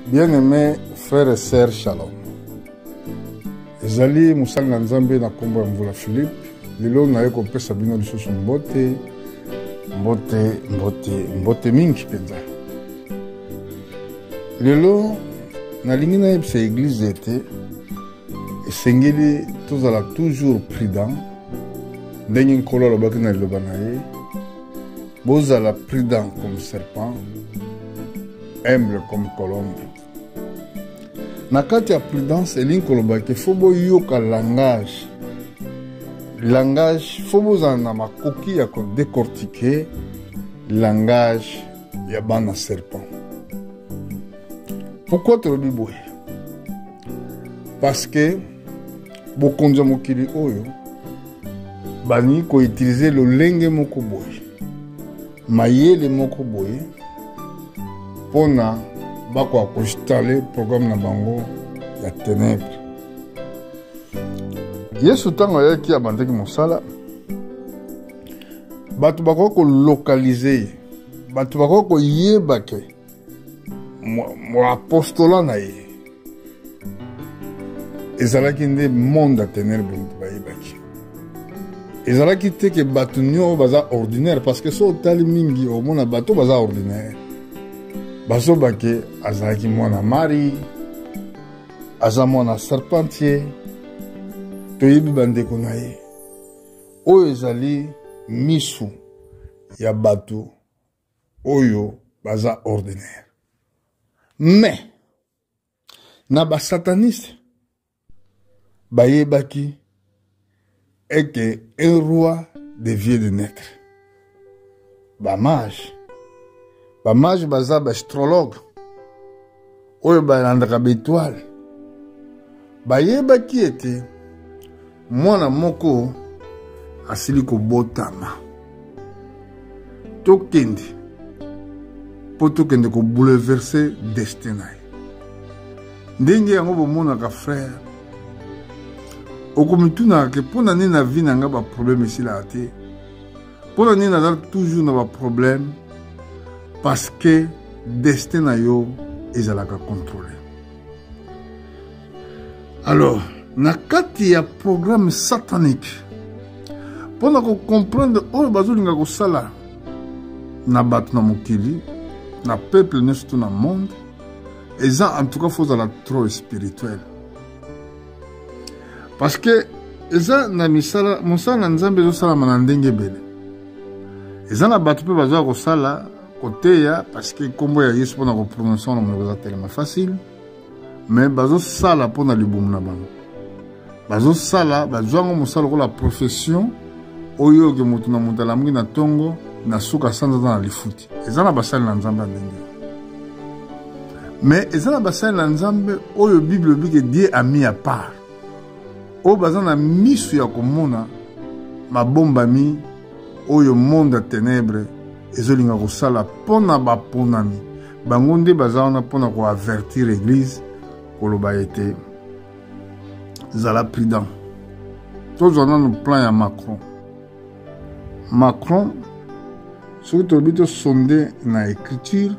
Bien-aimés frères et sœurs, shalom. Ezali musali na nzambe na kombo ya Mvula Philippe. Lelo na yeko pesa bino lisusu mbote mingi penza. Lelo nalingi na yebisa église ete esengeli tozala toujours prudent. Ndenge nkolo alobaki na liloba na ye, bozala prudent comme serpent, humble comme colombe. Na kati ya prudence elingi koloba ke fo boyoka langage fo bozala na makoki ya kodécortiquer langage ya bana serpent. Pourquoi tolobi boye? Parce que bokonzi ya mokili oyo bani koutilize lolenge moko boye, mayele moko boye, pona bako akoinstalle programme na bango ya ténèbre. Yesu tango ayaki abandaki mosala, bato bako kolokalize, bato bako koyeba ke mo apostola na ye ezalaki nde monde ya ténèbre bayebaki. Ezalaki te ke bato nyo baza ordinaire, parce que so otali mingi omona bato baza ordinaire. Bazobake azalaki mwana mari, aza mwana serpentier, toyebi bandeko na ye oyo ezali misu ya bato oyo baza ordinaire. Mais na basataniste bayebaki eke un roi devient de naître. Bamage baza baastrologue oyo balandaka baetoile bayebaki ete mwana moko asili kobotama, tokende po tokende kobouleverse destin na ye. Ndenge yango bomonaka frère, okomitunaka ke mpona nini na vie na nga baproblème esilaka te, mpona nini naza toujours na baproblème, parce que destin na yo ezalaka contrôlé. Alors, na kati ya programme satanique, pona ko comprendre oyo bazolinga kosala na bato na mokili, na peuple nyonso to na monde, eza en tout cas fozala trop spirituel. Parce que eza na misala mosala na nzambe ezosalama na ndenge ebele. Eza na bato mpe bazoya kosala koteya parce que kombo ya Yesu pona ko prononcer na monoko za tellement facile, mais bazo sala pona libumu na bango. Bazo sala bazwango mosala ko la profession oyo ke mutu na mutu alamungi na tongo na suka sanza na lifuti. Eza na basali na nzambe ndenge. Mais eza na basali na nzambe oyo Bible bike Dieu a mis à part. Oyo baza na misu ya komona mabombami oyo monde ya ténèbre ezolinga kosala pona baponami. Bango nde baza wana pona ko avertir église koloba ete zala prudent. Tozwana no plan ya Macron soki tolobi tosonde na écriture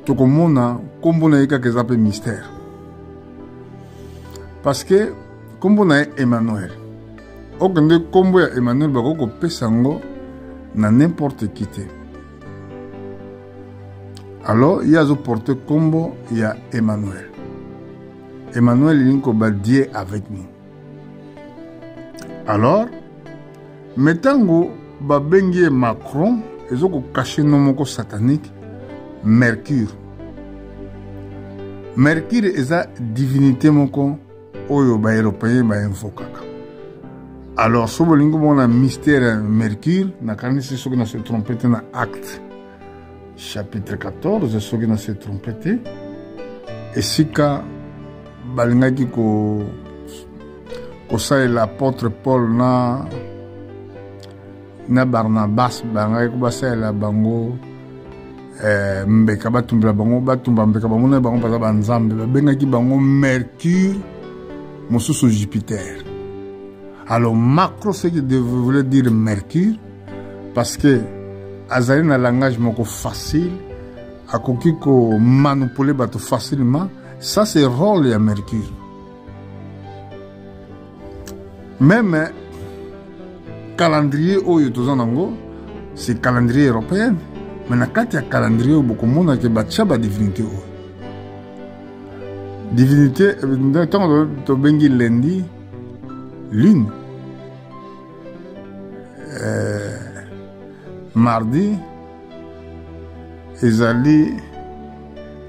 tokomona kombo na ye kaka eza mpe mystère, parce que kombo na ye Emmanuel. Okende kombo ya Emmanuel bako kopesa yango na n'importe qui te. Alors il y a zo porter kombo ya Emmanuel. Emmanuel ilinko ba Dieu avec nous. Alors metango ba bengi Macron ezoko cacher no moko satanique Mercure. Mercure eza divinité moko oyo ba européen ba invokaka. Alors so bolingo mona mystère Mercure na kanisi soki na se trompete na Acte chapitre 14 soki na se trompete esika balingaki kosalela l'apôtre Paul na Barnabas bangaki kobasalela bango mbeka batumbela bango batumba mbeka bango na bango baza banzambe babengaki bango Mercure mosusu Jupiter. Alors Macron ce qui voulait dire Mercure parce que azali na langage moko facile akoki ko manipuler bato facilement. Ça c'est rôle ya Mercure. Même calendrier oyo tozanango c'est calendrier européen. Mais na kati ya calendrier beaucoup mona ke batia ba divinité oyo. Divinité tant to bengi lundi lune. Mardi ezali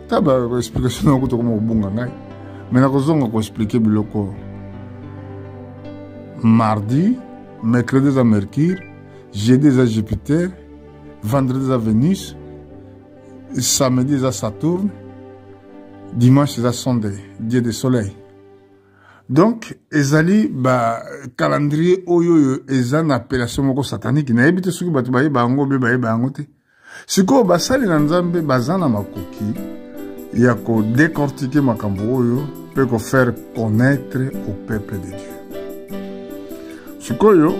taba explication ko to ko bunga ngai. Mais na kozonga ko expliquer biloko. Mardi, mercredi à Mercure, jeudi à Jupiter, vendredi à Vénus, samedi à Saturne, dimanche à Sunday, dieu du soleil. Donc, ezali ba calendrier oyo ezan appellation moko satanique na ebite soki bato baye bango be baye bango te. Siko basali na Nzambe bazana makoki ya ko décortiquer makambo oyo pe ko faire connaître au peuple de Dieu. Sikoyo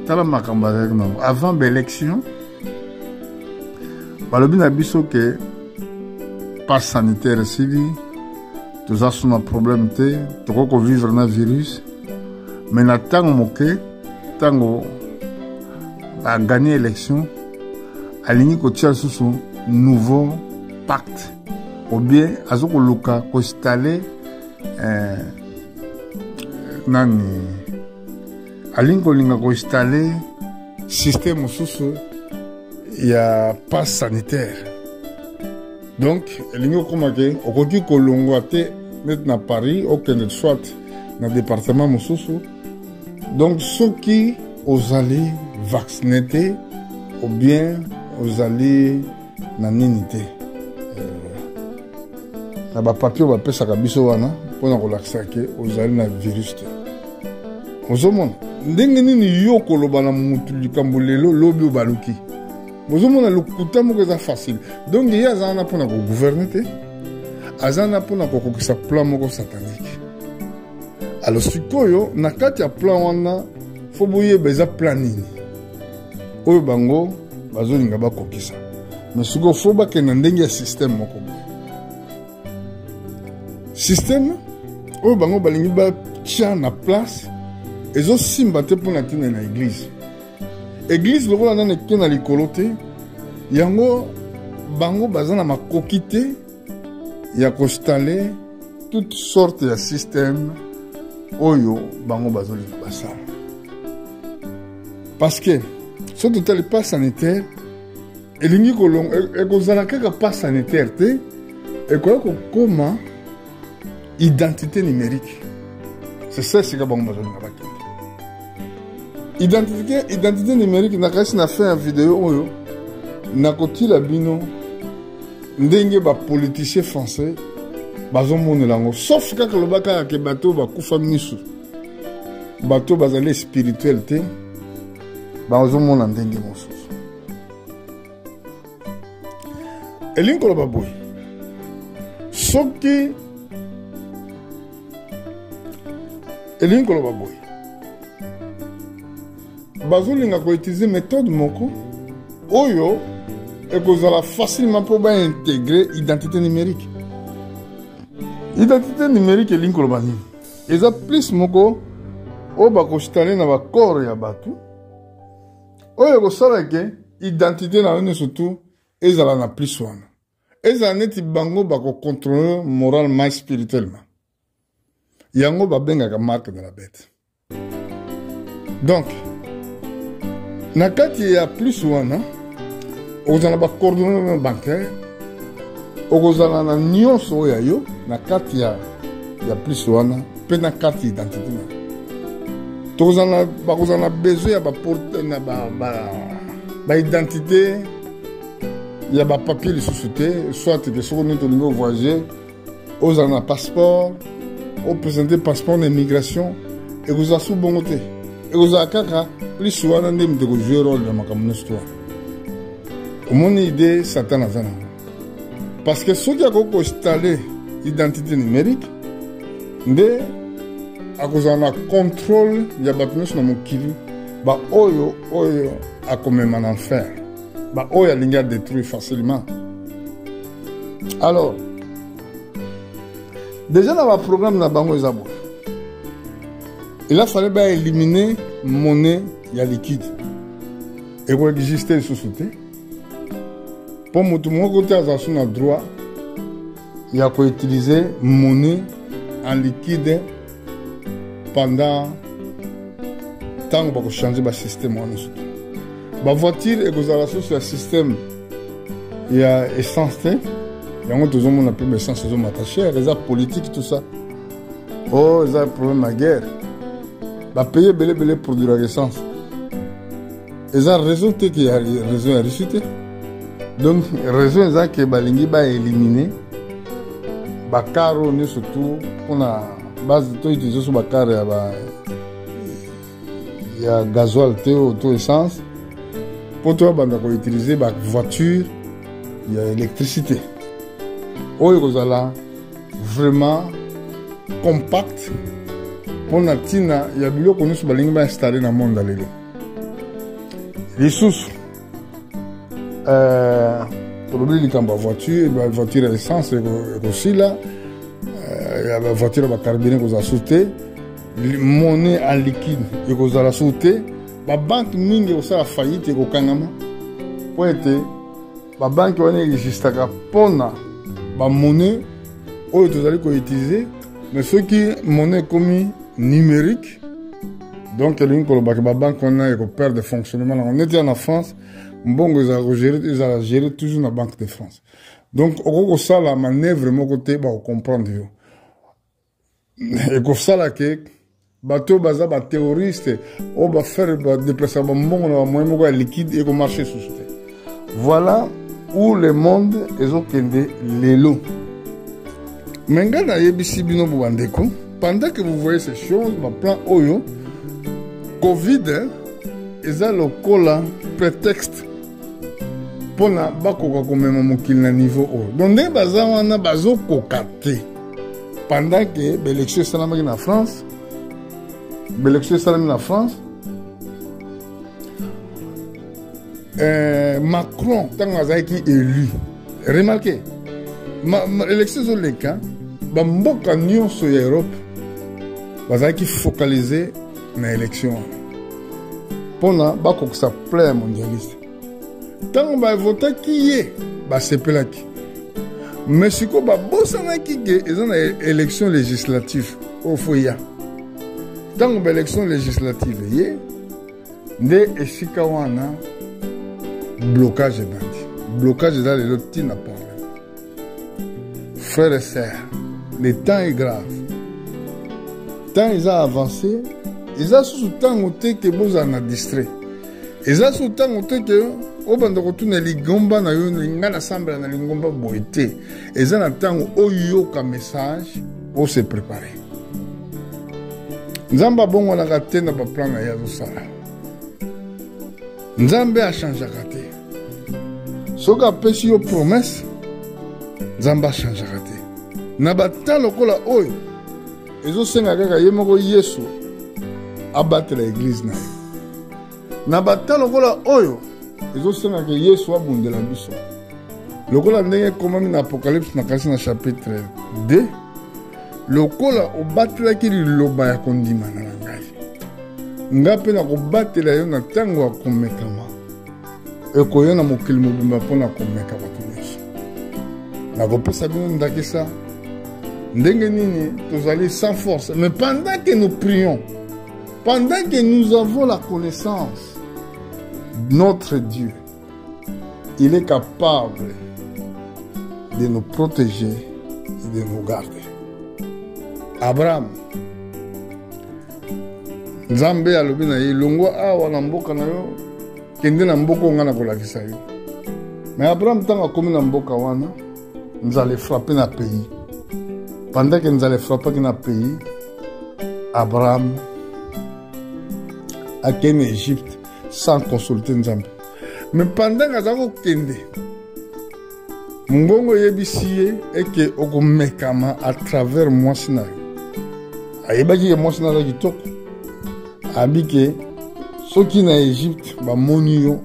tala makambo avec nous avant l'élection balobi na biso ke passe sanitaire sili tous a son problème te toko vivre na virus mais na tango moke tango a gagné l'élection alingi ko tia susu nouveau pacte ou bien azoko luka ko installer nani alingo linga ko installer système sous ya passe sanitaire. Donc lingo komake okoki ko longwa te net na Paris aucun soit na département mususu. Donc ceux qui osali vacciner ou bien osali na ninité na ba papier ba pesa ka biso wana pona ko laksa ke osali na virus te. Ozomona ndenge nini yo koloba na mutu likambo lelo lobi obaluki bozomona lokuta moko eza facile. Donc ye azana pona ko gouverner te azana pona ko kokisa plan moko satanique. Alors sikoyo na kati ya plan wana fo boye beza plan nini oyo bango bazolinga bakokisa mais sikoyo fo bakenda ndenge ya système moko boye système oyo bango balingi batia na place ezo simba te pona tina na église. Église lokola nana ke na likolo te yango bango bazana makoki te ya kostaller toutes sortes de systèmes oyo bango bazolinga basala. Parce que so total pas sanitaire elingi kolong ekozala kaka pas sanitaire te ekoya kokoma identité numérique. C'est ça que bango bazolinga bakende. Identité numérique na kasi na fait une vidéo oyo na kotila bino ndenge ba politicien français bazomona lango sauf kaka lobaka ke bato bakufa misu bato bazali spirituel te bazomona ndenge mosusu elingo loba boy soki elingo loba boy bazolinga ko utiliser méthode moko oyo ekozala facilement pour ba intégrer identité numérique. Identité numérique elingo loba nini eza plus moko o ba ko installer na ba corps ya batu oyo ko sala ke identité na one surtout ezala na plus wana ezala neti bango ba ko contrôler moralement spirituellement yango ba benga ka marque de la bête. Donc na kati ya plus wana ozana ba coordonnées bancaire okozala na nyonso ya yo na kati ya plus wana pe na kati identité na tozana bakozana besoin ya ba porte na ba identité ya ba papier de société soit que sur notre niveau voyager ozana na passeport au présenter passeport d'immigration et vous a sous bon côté et vous a kaka plus wana ndem de jouer rôle dans makambo histoire mon idée satan azana parce que ceux qui a ko installer identité numérique nde akozana contrôle ya batnos na mokili ba oyo a comme en enfer ba oyo alinga détruire facilement Alors, déjà dans le programme de Bango Ezabo, il a fallu éliminer monnaie liquide. Et pour exister sous soutien, pour mon côté, il y a droit, il y a utiliser monnaie en liquide pendant tant que changer le système. La voiture est sur le système. Il y a essence. Il y a toujours mon appel essence, ils ont attaché, les a politique, tout ça. Oh, ils ont un problème à guerre. Va payer belé pour de l'essence. Ils ont raison qu'il y a raison à réciter. Donc, raison est que Balingi va éliminer. Bakaro, surtout, on a base de tout utiliser sur Bakaro, il y a gasoil, auto essence. Pour toi, on va utiliser la voiture, il y a électricité. Oh, il y a vraiment compact. Pour la Tina, il y a beaucoup de choses qui sont installées dans le monde. Les sous, la voiture à essence aussi là, la voiture à carburant qui a sauté, monnaie en liquide qui a sauté, la banque mingi qui a faillite et qui a pour être la banque qui a existé pour la monnaie que vous allez utiliser, mais ce qui est monnaie comme numérique, donc la banque on a perd de fonctionnement. On était en France, bon, ils ont géré toujours la Banque de France. Donc, on a la manœuvre, mon côté, on comprend. Et comme ça, là, que, bateau, baza, terroriste, on va faire déplacer bon, on va liquide et on marcher sous ce. Voilà où le monde est au Kende, les lots. Mais pendant que vous voyez ces choses, le plan Oyo, Covid, ils ont le cola prétexte pour ne pas qu'on niveau haut. Donc, les bazars ont bazo kokate. Pendant que l'élection est en France, Macron, tant qu'il est élu, remarquez, l'élection est le cas, Bamboka Nyon sur l'Europe, qui focalisé dans l'élection. Pour que ça plaît mondialiste. Tant qu'on va voter qui est, c'est là qui. Mais si on va bosser qui est, ils ont une élection législative au foyer. Tant qu'on va élection législative, il y a des esikawana blocage d'anti. Blocage dans les lots n'a pas. Frères et sœurs, le temps est grave. Tant ils ont avancé, ils ont sous temps que vous en avez distrait. Ils ont sous temps que au bando retourne les gomba na yo na assemblée na lingomba boité. Ils ont temps au yoka message pour se préparer. Nzamba bongo na raté na plan na yazo sala. Nzambe a changé raté. Soka pesi yo promesse. Nzamba a changé raté. Na bata lokola oyo. Ezo senga kaka yemoko Yesu abattre l'église na. Na bata lokola oyo. Ezo senga ke Yesu abundela biso. Lokola ndenge komami na Apocalypse na kasi na chapitre 2. Lokola obatelaki liloba ya kondima na ngai. Nga mpe na kobatela yo na ntango ya komekama. Ekoyo na mokili mobimba mpona komeka bato nyonso. Nakopesa bino ndakisa. Ndenge nini tozali sans force. Mais pendant que nous prions, pendant que nous avons la connaissance, notre Dieu, il est capable de nous protéger et de nous garder. Abraham, Nzambe alobi na ye longo awa na mboka na yo kende na mboka nga na kolakisa yo. Mais Abraham tanga komi na mboka wana nzale frapper na pays. Pendant que nzale frapper na pays, Abraham a quitté Égypte sans consulter Nzambe. Mais pendant que azako kende Mungongo yebisiye eke okomekama à travers moi sina. Ayebaki moi sina za kitoko. Abike soki na Égypte ba moni yo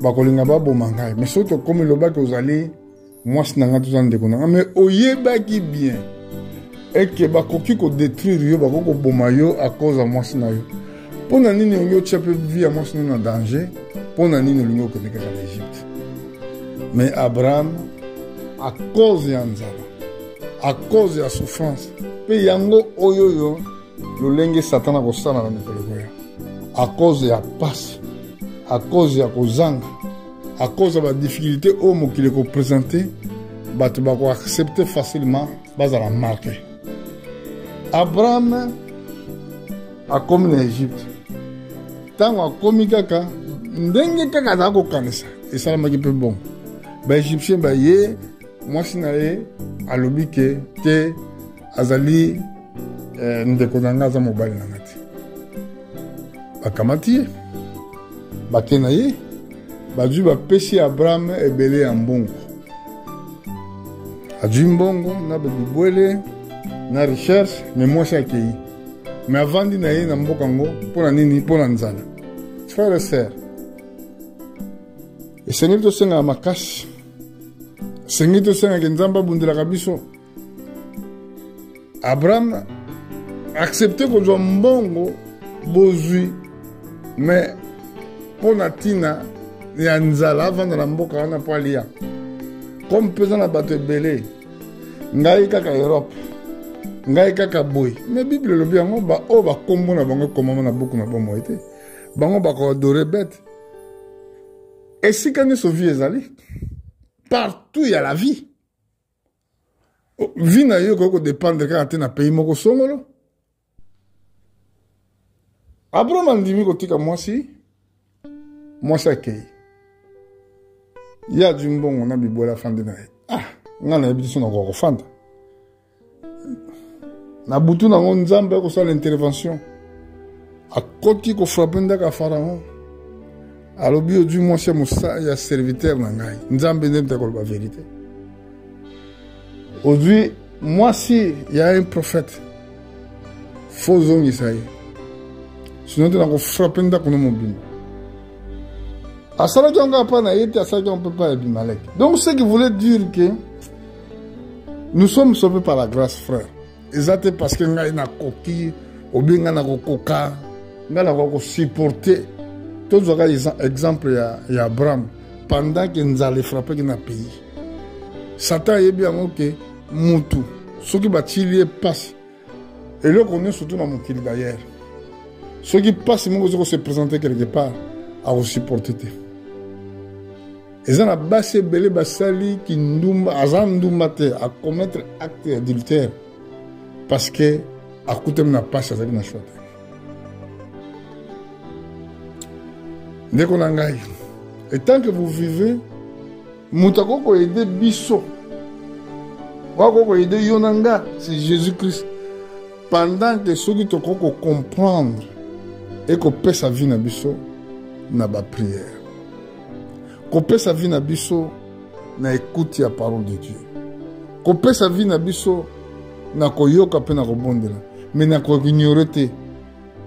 ba kolinga ba bomanga. Mais soki comme lobaki ozali moi si nanga tout ça ndeko nanga mais oyebaki bien et que bakoki ko détruire yo bakoko boma yo à cause de moi si na yo pona nini yo tchape vie à moi si na danger pona nini lingo ko nekaka en Égypte mais Abraham à cause ya nzala à cause de la souffrance pe yango oyoyo lolenge satana ko sala na mikolo à cause de la passe à cause de la kozanga à cause de la difficulté au mot qu'il est présenté bato bako accepter facilement bazala marqué Abraham a comme en Égypte tango a komi kaka ndenge kaka za ko kanisa esalamaki pe bon ba égyptien ba ye mwasi na ye alobi ke te azali ndeko na nga aza mobali na nga te bakamati ye bake na ye bazwi bapesi Abraham ebele ya mbongo azwi mbongo na babibwele na recherche me mwasi akei me avandi na ye na mboka ngo mpona nini mpona nzala frère et sœur esengeli tosengaka makasi esengeli tosengaka nzambe abundelaka biso Abraham accepte kozwa mbongo bozwi me mpona ntina ya nzala avanda na mboka wana mpo alia comme mpenza na bato ebele ngai kaka Europe ngai kaka boy me bible elobi yango oyo bakombo na bango ekomama na buku na bomoi te bango bakoadore bete esika nyonso vie ezali partout ya la vie vie na yo koki kodépendre kaka te na pays moko songolo Abraham andimi kotika mwasi akei ye azwi mbongo na bibwele afandi na ye nga nayebi biso nakoka kofanda na butu nango nzambe akosala intervention akoti kofrape ndaka Pharaon alobi ozwi mwasi ya serviteur na ngai nzambe nde mte koloba vérité ozwi mwasi ya un prophète fo ozongisa ye sinon te nakofrape ndako na mobimba asalaki yango apa na ye te asalaki yango mpe pa ya Abimelek donc ce qui voulait dire que nous sommes sauvés par la grâce frère eza te parce que ngai nakoki obi ngai nakokoka ngai nakoka kosupporte tozwaka exemple ya Abraham pendant que nzala efrappeki na pays Satan ayebi yango ke mutu soki batili ye pasi eloko nyonso tu na mokili d'ailleurs soki pasi moko eza kose présente quelque part akosupporte te eza na basi ebele basali kindumba aza ndumba te akomettre acte adultère parce que akutami na pasi azalaki na choix te ndeko na ngai et tant que vous vivez mutu akoki koyede biso akoki koyede yo na nga c'est Jésus-Christ pendant que soki tokoki kocomprendre et kopesa vie na biso na baprière kopesa vie na biso na écoute ya parole de Dieu kopesa vie na biso na koyoka mpe na kobondela me na koignore te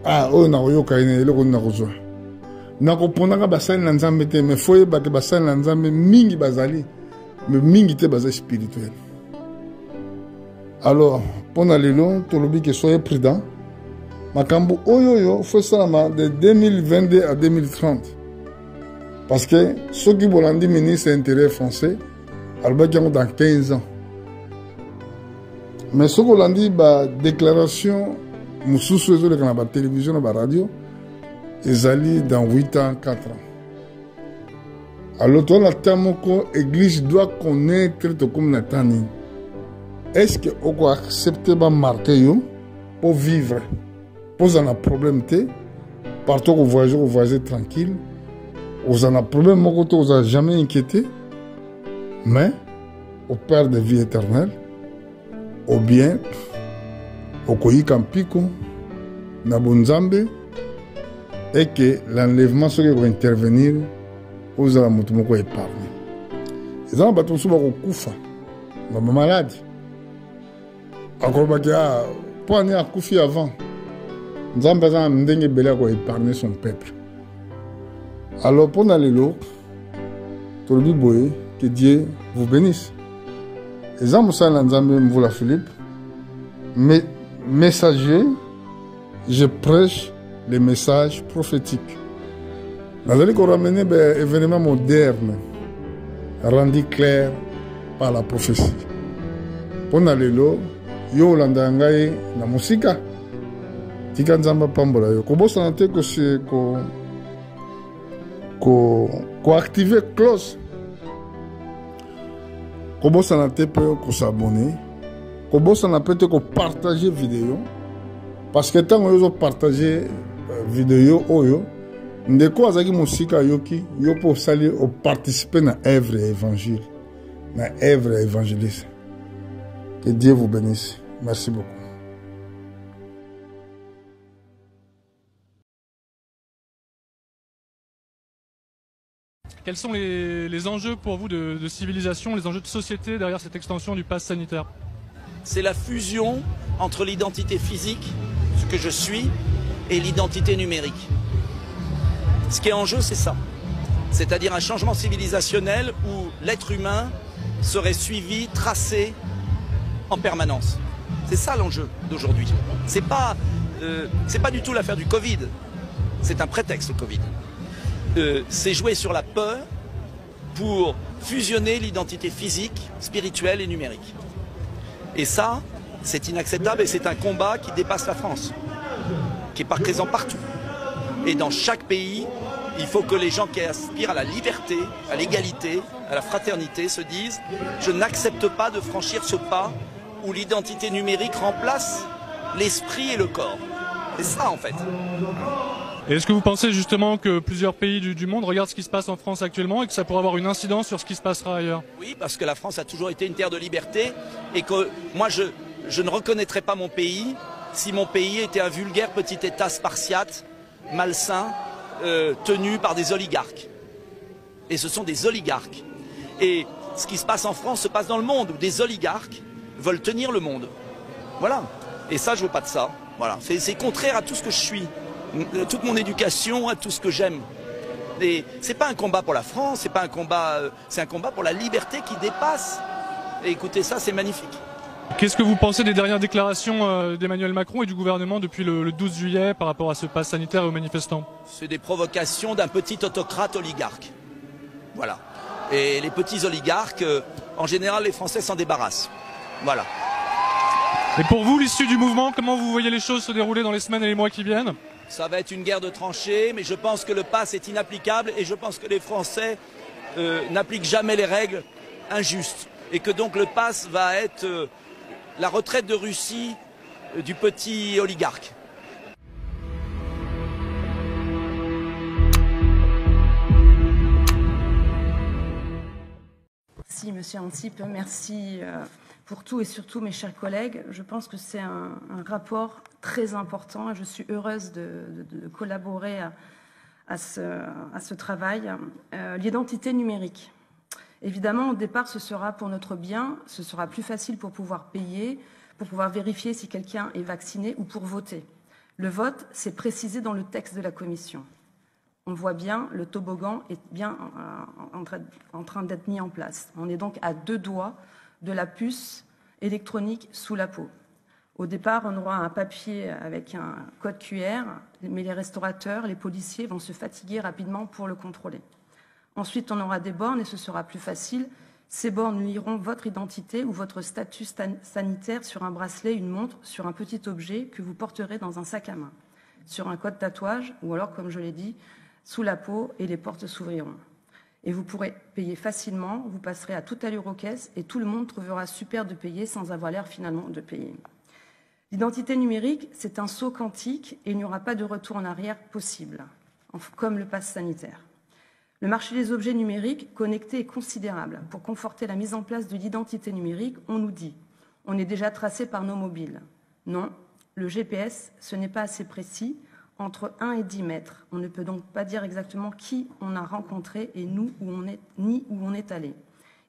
oyo na koyoka ene eloko na kozwa na kopondaka basali na nzambe te me fo yeba ke basali na nzambe mingi bazali me mingi te baza spirituel alors mpona lelo tolobi ke soyez prudent makambo oyo fo esalama de 2022 à 2030 parce que soki bolandi ministre intérieur français alobaki yango dans 15 ans mais soki olandi badéclaration mosusu ezoleka na batélévision na baradio ezali dans 8 ans 4 ans alors toza na temps moko église doit connaître tokomi na temps nini est-ce que okoaccepte bamarke yo po vivre ozala na problème te partout kovoyager tranquille ozala na problème moko te ozala jamais inquiété mais au père de vie éternelle ou bien okoyika mpiko na bonzambe et que l'enlèvement soki ekointervenir ozala moto moko épargne eza na bato mosusu bakokufa na bamaladi akolobaki mpo ani akufi avant nzambe aza na ndenge ebele ya koépargne son peuple alors mpona lelo tolobi boye que Dieu vous bénisse. eza mosala nzambe Mvula Philippe, mais messager, je prêche les messages prophétiques. Nazali ko ramener des événements modernes rendus clairs par la prophétie. Pona lelo yo olanda ngai na musika tika nzamba pambola yo kobosana te ko activer close kobosana te pe ko s'abonner kobosana pe te ko partager vidéo parce que tant yo partager vidéo oyo ndeko azaki musika yoki yo po sali o participer na œuvre évangile na œuvre évangéliste. Que Dieu vous bénisse. Merci beaucoup. Quels sont les enjeux pour vous de civilisation, les enjeux de société derrière cette extension du pass sanitaire? C'est la fusion entre l'identité physique, ce que je suis, et l'identité numérique. Ce qui est en jeu, c'est ça. C'est-à-dire un changement civilisationnel où l'être humain serait suivi, tracé en permanence. C'est ça l'enjeu d'aujourd'hui. C'est pas du tout l'affaire du Covid. C'est un prétexte, le Covid. C'est jouer sur la peur pour fusionner l'identité physique, spirituelle et numérique. Et ça, c'est inacceptable et c'est un combat qui dépasse la France, qui est présent partout. Et dans chaque pays, il faut que les gens qui aspirent à la liberté, à l'égalité, à la fraternité se disent « Je n'accepte pas de franchir ce pas où l'identité numérique remplace l'esprit et le corps. » C'est ça en fait. Et est-ce que vous pensez justement que plusieurs pays du monde regardent ce qui se passe en France actuellement et que ça pourrait avoir une incidence sur ce qui se passera ailleurs? Oui, parce que la France a toujours été une terre de liberté et que moi je ne reconnaîtrais pas mon pays si mon pays était un vulgaire petit État spartiate, malsain, tenu par des oligarques. Et ce sont des oligarques. Et ce qui se passe en France se passe dans le monde où des oligarques veulent tenir le monde. Voilà. Et ça, je veux pas de ça. Voilà. C'est contraire à tout ce que je suis, toute mon éducation, à tout ce que j'aime. Et c'est pas un combat pour la France, c'est pas un combat, c'est un combat pour la liberté qui dépasse. Et écoutez, ça, c'est magnifique. Qu'est-ce que vous pensez des dernières déclarations d'Emmanuel Macron et du gouvernement depuis le 12 juillet par rapport à ce pass sanitaire et aux manifestants? C'est des provocations d'un petit autocrate oligarque. Voilà. Et les petits oligarques, en général, les Français s'en débarrassent. Voilà. Et pour vous, l'issue du mouvement, comment vous voyez les choses se dérouler dans les semaines et les mois qui viennent? Ça va être une guerre de tranchées, mais je pense que le pass est inapplicable et je pense que les Français n'appliquent jamais les règles injustes. Et que donc le pass va être la retraite de Russie du petit oligarque. Merci Monsieur Antip, merci pour tout et surtout mes chers collègues. Je pense que c'est un rapport très important et je suis heureuse de collaborer à ce travail. L'identité numérique. Évidemment, au départ, ce sera pour notre bien, ce sera plus facile pour pouvoir payer, pour pouvoir vérifier si quelqu'un est vacciné ou pour voter. Le vote, c'est précisé dans le texte de la Commission. On voit bien, le toboggan est bien en train d'être mis en place. On est donc à 2 doigts de la puce électronique sous la peau. Au départ, on aura un papier avec un code QR, mais les restaurateurs, les policiers vont se fatiguer rapidement pour le contrôler. Ensuite, on aura des bornes et ce sera plus facile. Ces bornes liront votre identité ou votre statut sanitaire sur un bracelet, une montre, sur un petit objet que vous porterez dans un sac à main, sur un code tatouage ou alors, comme je l'ai dit, sous la peau et les portes s'ouvriront. Et vous pourrez payer facilement, vous passerez à toute allure aux caisses et tout le monde trouvera super de payer sans avoir l'air finalement de payer. L'identité numérique, c'est un saut quantique et il n'y aura pas de retour en arrière possible, comme le pass sanitaire. Le marché des objets numériques connectés est considérable. Pour conforter la mise en place de l'identité numérique, on nous dit « on est déjà tracé par nos mobiles ». Non, le GPS, ce n'est pas assez précis, entre 1 et 10 mètres. On ne peut donc pas dire exactement qui on a rencontré et nous, ni où on est allé.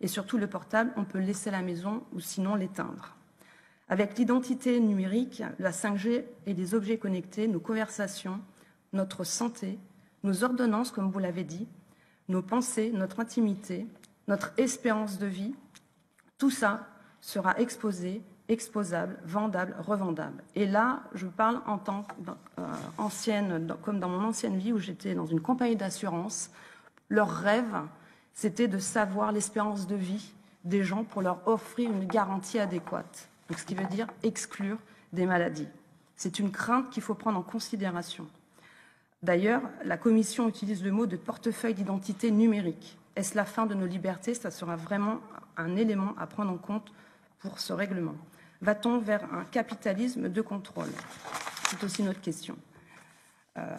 Et surtout, le portable, on peut le laisser à la maison ou sinon l'éteindre. Avec l'identité numérique, la 5G et les objets connectés, nos conversations, notre santé, nos ordonnances, comme vous l'avez dit, nos pensées, notre intimité, notre espérance de vie, tout ça sera exposé, exposable, vendable, revendable. Et là, je parle en tant qu'ancienne, comme dans mon ancienne vie où j'étais dans une compagnie d'assurance. Leur rêve, c'était de savoir l'espérance de vie des gens pour leur offrir une garantie adéquate. Donc, ce qui veut dire exclure des maladies. C'est une crainte qu'il faut prendre en considération. D'ailleurs, la Commission utilise le mot de portefeuille d'identité numérique. Est-ce la fin de nos libertés? Ça sera vraiment un élément à prendre en compte pour ce règlement. Va-t-on vers un capitalisme de contrôle? C'est aussi notre question.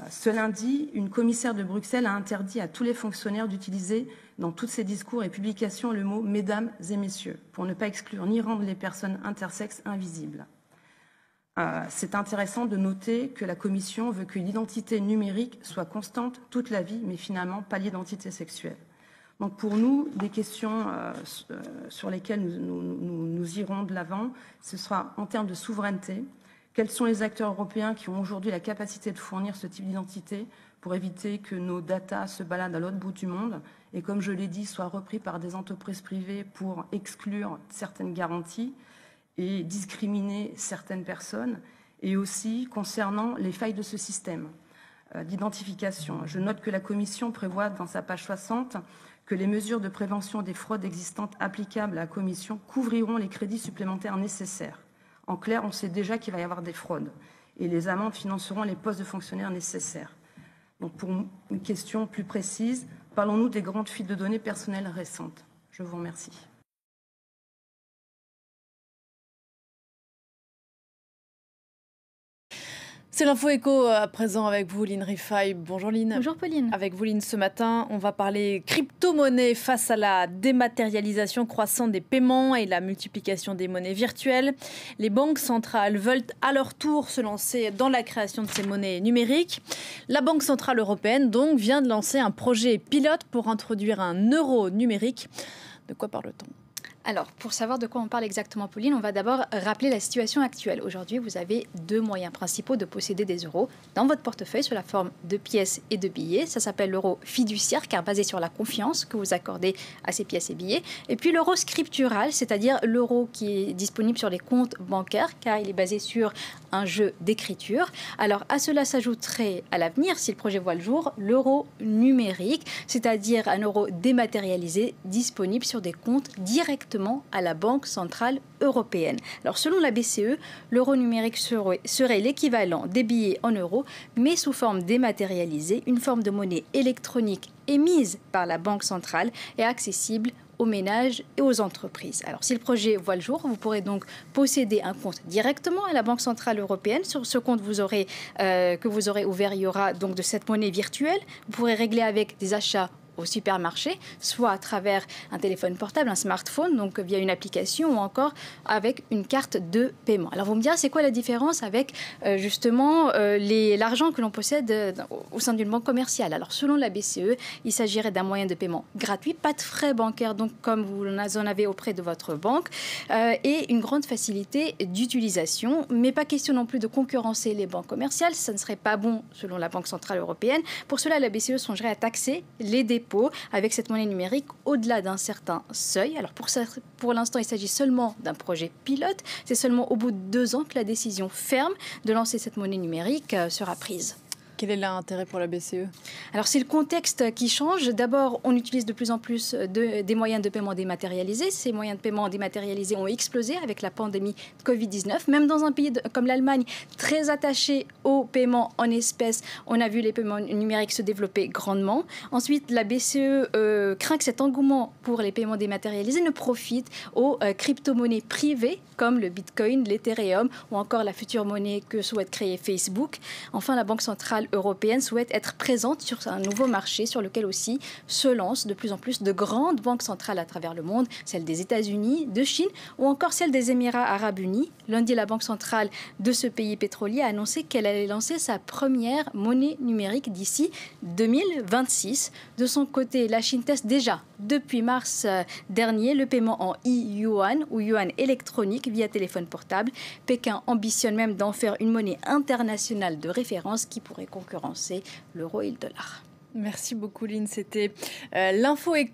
Ce lundi, une commissaire de Bruxelles a interdit à tous les fonctionnaires d'utiliser dans tous ses discours et publications le mot « mesdames et messieurs » pour ne pas exclure ni rendre les personnes intersexes invisibles. C'est intéressant de noter que la Commission veut que l'identité numérique soit constante toute la vie, mais finalement pas l'identité sexuelle. Donc pour nous, des questions sur lesquelles nous irons de l'avant, ce sera en termes de souveraineté. Quels sont les acteurs européens qui ont aujourd'hui la capacité de fournir ce type d'identité pour éviter que nos datas se baladent à l'autre bout du monde et, comme je l'ai dit, soient repris par des entreprises privées pour exclure certaines garanties et discriminer certaines personnes, et aussi concernant les failles de ce système d'identification. Je note que la Commission prévoit dans sa page 60 que les mesures de prévention des fraudes existantes applicables à la Commission couvriront les crédits supplémentaires nécessaires. En clair, on sait déjà qu'il va y avoir des fraudes et les amendes financeront les postes de fonctionnaires nécessaires. Donc pour une question plus précise, parlons-nous des grandes fuites de données personnelles récentes? Je vous remercie. C'est l'info éco à présent avec vous, Lynn Rifaille. Bonjour Lynn. Bonjour Pauline. Avec vous Lynn, ce matin, on va parler crypto-monnaie face à la dématérialisation croissante des paiements et la multiplication des monnaies virtuelles. Les banques centrales veulent à leur tour se lancer dans la création de ces monnaies numériques. La Banque centrale européenne donc vient de lancer un projet pilote pour introduire un euro numérique. De quoi parle-t-on ? Alors, pour savoir de quoi on parle exactement, Pauline, on va d'abord rappeler la situation actuelle. Aujourd'hui, vous avez deux moyens principaux de posséder des euros dans votre portefeuille sous la forme de pièces et de billets. Ça s'appelle l'euro fiduciaire, car basé sur la confiance que vous accordez à ces pièces et billets. Et puis l'euro scriptural, c'est-à-dire l'euro qui est disponible sur les comptes bancaires, car il est basé sur un jeu d'écriture. Alors, à cela s'ajouterait à l'avenir, si le projet voit le jour, l'euro numérique, c'est-à-dire un euro dématérialisé disponible sur des comptes directement à la Banque centrale européenne. Alors, selon la BCE, l'euro numérique serait l'équivalent des billets en euros, mais sous forme dématérialisée, une forme de monnaie électronique émise par la Banque centrale et accessible aux ménages et aux entreprises. Alors, si le projet voit le jour, vous pourrez donc posséder un compte directement à la Banque centrale européenne. Sur ce compte que vous aurez ouvert, il y aura donc de cette monnaie virtuelle. Vous pourrez régler avec des achats au supermarché, soit à travers un téléphone portable, un smartphone, donc via une application, ou encore avec une carte de paiement. Alors vous me direz, c'est quoi la différence avec justement l'argent que l'on possède au sein d'une banque commerciale? Alors selon la BCE, il s'agirait d'un moyen de paiement gratuit, pas de frais bancaires, donc comme vous en avez auprès de votre banque, et une grande facilité d'utilisation, mais pas question non plus de concurrencer les banques commerciales, ça ne serait pas bon selon la Banque centrale européenne. Pour cela, la BCE songerait à taxer les dépôts avec cette monnaie numérique au-delà d'un certain seuil. Alors pour l'instant, il s'agit seulement d'un projet pilote. C'est seulement au bout de 2 ans que la décision ferme de lancer cette monnaie numérique sera prise. Quel est l'intérêt pour la BCE? Alors, c'est le contexte qui change. D'abord, on utilise de plus en plus des moyens de paiement dématérialisés. Ces moyens de paiement dématérialisés ont explosé avec la pandémie de Covid-19. Même dans un pays comme l'Allemagne, très attaché aux paiements en espèces, on a vu les paiements numériques se développer grandement. Ensuite, la BCE craint que cet engouement pour les paiements dématérialisés ne profite aux crypto-monnaies privées comme le Bitcoin, l'Ethereum ou encore la future monnaie que souhaite créer Facebook. Enfin, la Banque centrale européenne souhaite être présente sur un nouveau marché sur lequel aussi se lancent de plus en plus de grandes banques centrales à travers le monde, celle des États-Unis, de Chine ou encore celle des Émirats arabes unis. Lundi, la Banque centrale de ce pays pétrolier a annoncé qu'elle allait lancer sa première monnaie numérique d'ici 2026. De son côté, la Chine teste déjà depuis mars dernier le paiement en e-yuan ou yuan électronique via téléphone portable. Pékin ambitionne même d'en faire une monnaie internationale de référence qui pourrait concurrencer l'euro et le dollar. Merci beaucoup Lynn, c'était l'info éco.